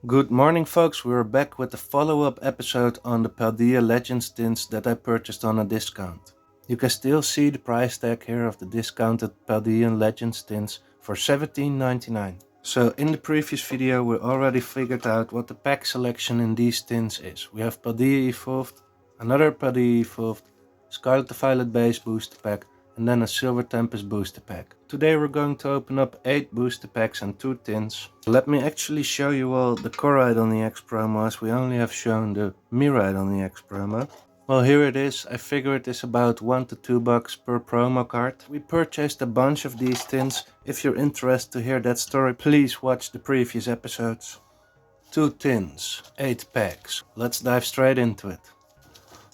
Good morning folks, we're back with a follow-up episode on the Paldea Legends tints that I purchased on a discount. You can still see the price tag here of the discounted Paldea Legends tints for $17.99. So in the previous video we already figured out what the pack selection in these tints is. We have Paldea Evolved, another Paldea Evolved, Scarlet Violet base booster pack, and then a Silver Tempest booster pack. Today we're going to open up 8 booster packs and 2 tins. Let me actually show you all the Coride on the X promo, as we only have shown the Miride on the X promo. Well, here it is. I figure it is about $1 to $2 per promo card. We purchased a bunch of these tins. If you're interested to hear that story, please watch the previous episodes. 2 tins, 8 packs. Let's dive straight into it.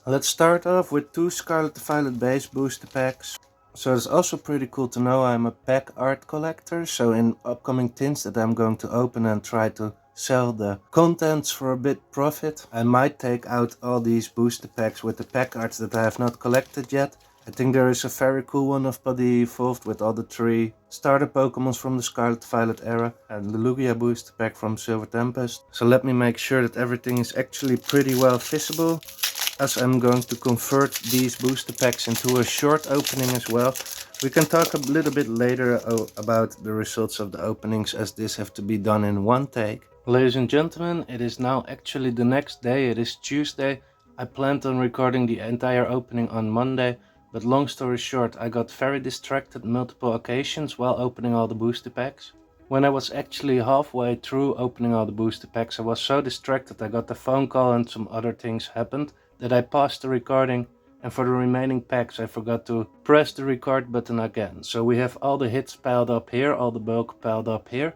Let's start off with 2 Scarlet Violet base booster packs. So it's also pretty cool to know I'm a pack art collector, so in upcoming tins that I'm going to open and try to sell the contents for a bit profit, I might take out all these booster packs with the pack arts that I have not collected yet. I think there is a very cool one of Paldea Evolved with all the 3 starter Pokemons from the Scarlet Violet era and the Lugia booster pack from Silver Tempest. So let me make sure that everything is actually pretty well visible, as I'm going to convert these booster packs into a short opening as well. We can talk a little bit later about the results of the openings, as this have to be done in one take. Ladies and gentlemen, it is now actually the next day. It is Tuesday. I planned on recording the entire opening on Monday, but long story short, I got very distracted multiple occasions while opening all the booster packs. When I was actually halfway through opening all the booster packs, I was so distracted I got a phone call and some other things happened that I paused the recording, and for the remaining packs I forgot to press the record button again. So we have all the hits piled up here, all the bulk piled up here,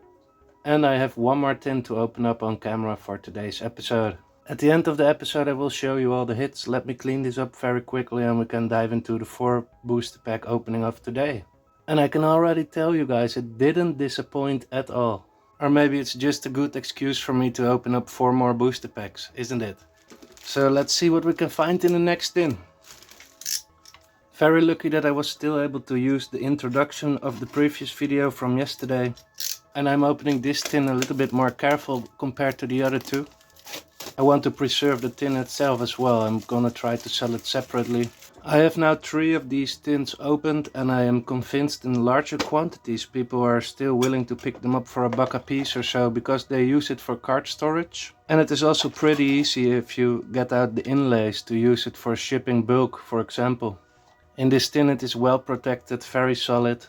and I have one more tin to open up on camera for today's episode. At the end of the episode I will show you all the hits. Let me clean this up very quickly and we can dive into the 4 booster pack opening of today. And I can already tell you guys, it didn't disappoint at all. Or maybe it's just a good excuse for me to open up 4 more booster packs, isn't it? So let's see what we can find in the next tin. Very lucky that I was still able to use the introduction of the previous video from yesterday. And I'm opening this tin a little bit more careful compared to the other 2. I want to preserve the tin itself as well. I'm gonna try to sell it separately. I have now 3 of these tins opened, and I am convinced in larger quantities people are still willing to pick them up for $1 a piece or so, because they use it for card storage. And it is also pretty easy if you get out the inlays to use it for shipping bulk, for example. In this tin it is well protected, very solid.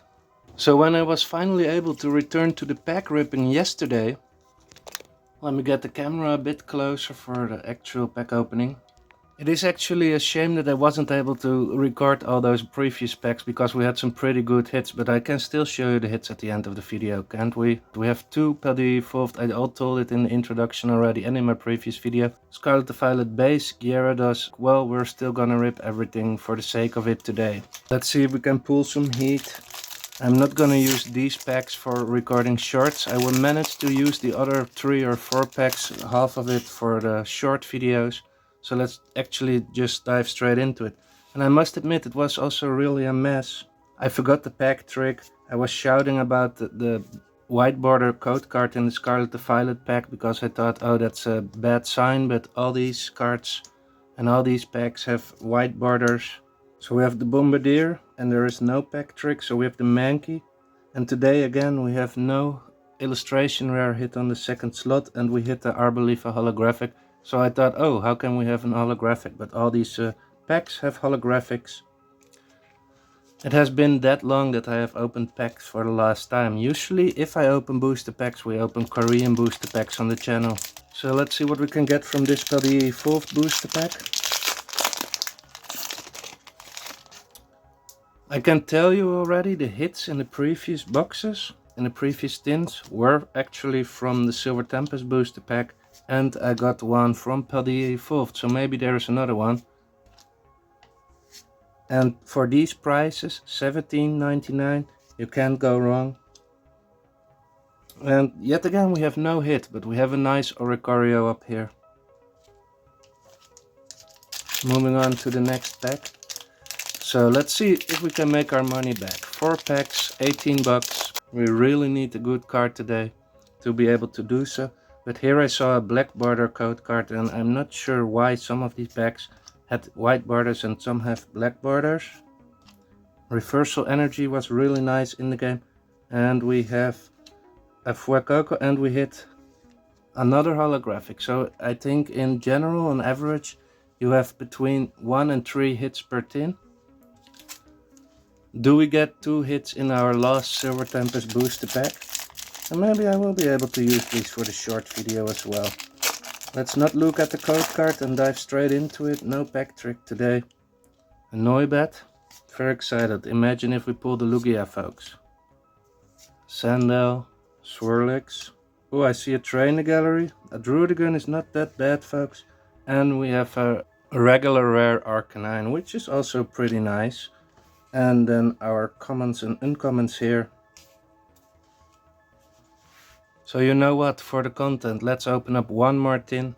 So when I was finally able to return to the pack ripping yesterday, let me get the camera a bit closer for the actual pack opening. It is actually a shame that I wasn't able to record all those previous packs, because we had some pretty good hits, but I can still show you the hits at the end of the video, can't we? We have 2 Paldea Evolved, I all told it in the introduction already and in my previous video. Scarlet Violet base, Gyarados. Well, we're still gonna rip everything for the sake of it today. Let's see if we can pull some heat. I'm not gonna use these packs for recording shorts. I will manage to use the other 3 or 4 packs, half of it for the short videos. So let's actually just dive straight into it. And I must admit, it was also really a mess. I forgot the pack trick. I was shouting about the white border code card in the Scarlet Violet pack, because I thought, oh, that's a bad sign, but all these cards and all these packs have white borders. So we have the Bombardier, and there is no pack trick, so we have the Mankey. And today again we have no illustration rare hit on the second slot, and we hit the Arbolifa holographic. So I thought, oh, how can we have an holographic? But all these packs have holographics. It has been that long that I have opened packs for the last time. Usually if I open booster packs, we open Korean booster packs on the channel. So let's see what we can get from this Paldea Evolved booster pack. I can tell you already, the hits in the previous boxes, in the previous tins, were actually from the Silver Tempest booster pack. And I got one from Paldea Evolved, so maybe there is another one. And for these prices, $17.99, you can't go wrong. And yet again we have no hit, but we have a nice Oricorio up here. Moving on to the next pack. So let's see if we can make our money back. 4 packs, $18. We really need a good card today to be able to do so. But here I saw a black border code card, and I'm not sure why some of these packs had white borders and some have black borders. Reversal energy was really nice in the game. And we have a Fuecoco, and we hit another holographic. So I think in general, on average, you have between 1 and 3 hits per tin. Do we get 2 hits in our last Silver Tempest booster pack? And maybe I will be able to use these for the short video as well. Let's not look at the code card and dive straight into it. No pack trick today. A Noibat. Very excited. Imagine if we pull the Lugia, folks. Sandel. Swirlix. Oh, I see a trainer gallery. A Druidigan is not that bad, folks. And we have a regular rare Arcanine, which is also pretty nice. And then our commons and uncommons here. So you know what, for the content, let's open up one more tin.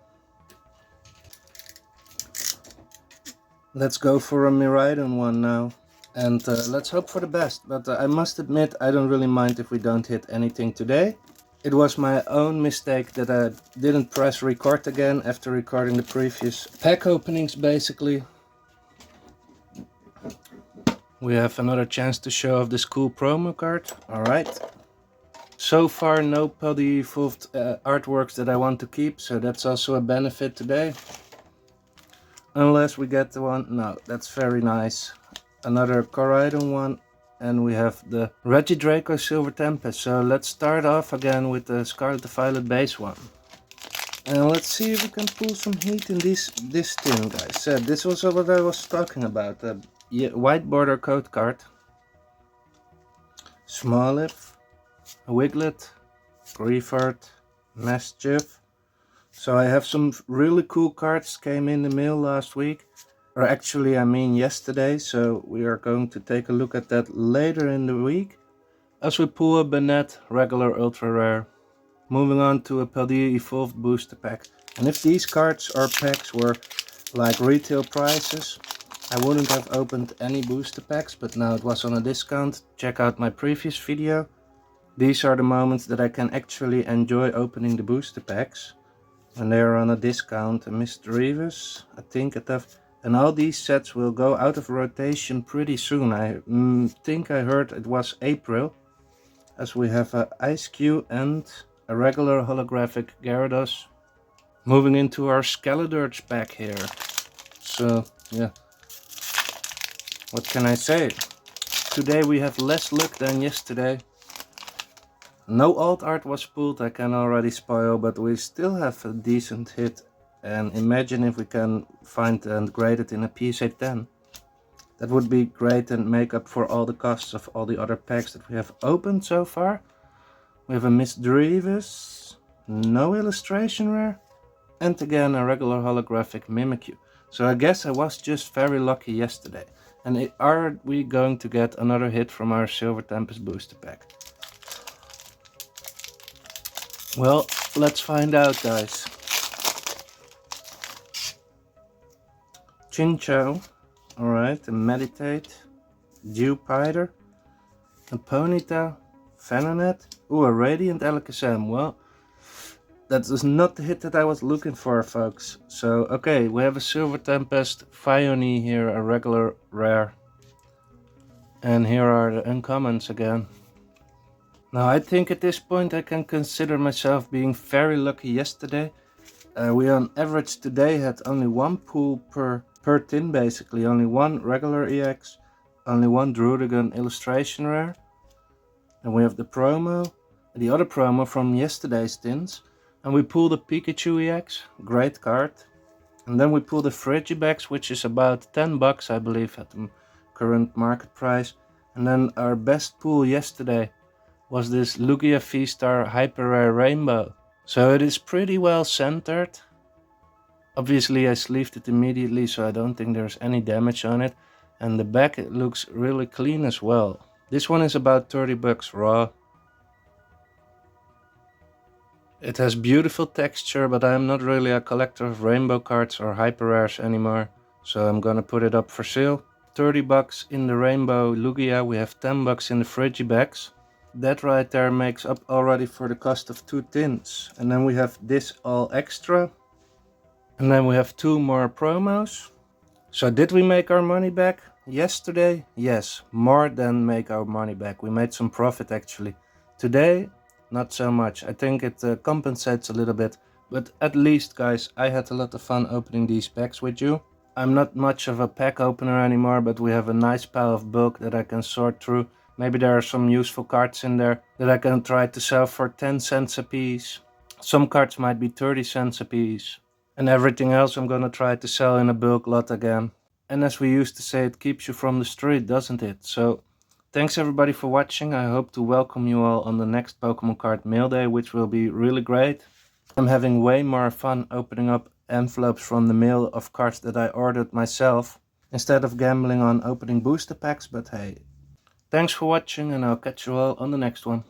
Let's go for a Miraidon one now. And let's hope for the best. But I must admit, I don't really mind if we don't hit anything today. It was my own mistake that I didn't press record again after recording the previous pack openings, basically. We have another chance to show off this cool promo card. Alright. So far no Paldea Evolved artworks that I want to keep, so that's also a benefit today. Unless we get the one. No, that's very nice. Another Coridon one. And we have the Regidraco Silver Tempest. So let's start off again with the Scarlet Violet base one. And let's see if we can pull some heat in this tin, guys. This was what I was talking about. The white border code card. Smoliv. Wiglet. Griefort. Mischief. So I have some really cool cards came in the mail last week. Or actually I mean yesterday, so we are going to take a look at that later in the week. As we pull a Banette regular ultra rare. Moving on to a Paldea Evolved booster pack. And if these cards or packs were like retail prices, I wouldn't have opened any booster packs, but now it was on a discount. Check out my previous video. These are the moments that I can actually enjoy opening the booster packs. When they are on a discount. And Misdreavus, I think at the... And all these sets will go out of rotation pretty soon. I think I heard it was April. As we have a Ice Cube and a regular holographic Gyarados. Moving into our Skeledirge pack here. So, yeah. What can I say? Today we have less luck than yesterday. No alt art was pulled, I can already spoil, but we still have a decent hit. And imagine if we can find and grade it in a PSA 10. That would be great and make up for all the costs of all the other packs that we have opened so far. We have a Misdreavus, no illustration rare, and again a regular holographic Mimikyu. So I guess I was just very lucky yesterday. And are we going to get another hit from our Silver Tempest booster pack? Well, let's find out, guys. Chinchou, alright, a Meditate, Dewpider, a Ponyta, Venonat, ooh, a Radiant Alakazam. Well, that is not the hit that I was looking for, folks. So, okay, we have a Silver Tempest, Vione here, a regular rare. And here are the uncommons again. Now, I think at this point I can consider myself being very lucky yesterday. We on average today had only one pull per tin, basically. Only one regular EX, only one Druidigan illustration rare. And we have the promo, the other promo from yesterday's tins. And we pulled the Pikachu EX, great card. And then we pulled the Frigibax, which is about 10 bucks, I believe, at the current market price. And then our best pull yesterday was this Lugia V-Star Hyper Rare Rainbow. So it is pretty well centered. Obviously I sleeved it immediately, so I don't think there's any damage on it. And the back, it looks really clean as well. This one is about 30 bucks raw. It has beautiful texture, but I'm not really a collector of rainbow cards or hyper rares anymore. So I'm gonna put it up for sale. 30 bucks in the rainbow Lugia, we have 10 bucks in the Frigibax. That right there makes up already for the cost of 2 tins. And then we have this all extra. And then we have 2 more promos. So did we make our money back yesterday? Yes, more than make our money back. We made some profit actually. Today, not so much. I think it compensates a little bit. But at least, guys, I had a lot of fun opening these packs with you. I'm not much of a pack opener anymore, but we have a nice pile of bulk that I can sort through. Maybe there are some useful cards in there that I can try to sell for 10 cents a piece. Some cards might be 30 cents a piece. And everything else I'm gonna try to sell in a bulk lot again. And as we used to say, it keeps you from the street, doesn't it? So, thanks everybody for watching. I hope to welcome you all on the next Pokemon Card Mail Day, which will be really great. I'm having way more fun opening up envelopes from the mail of cards that I ordered myself, instead of gambling on opening booster packs, but hey. Thanks for watching and I'll catch you all on the next one.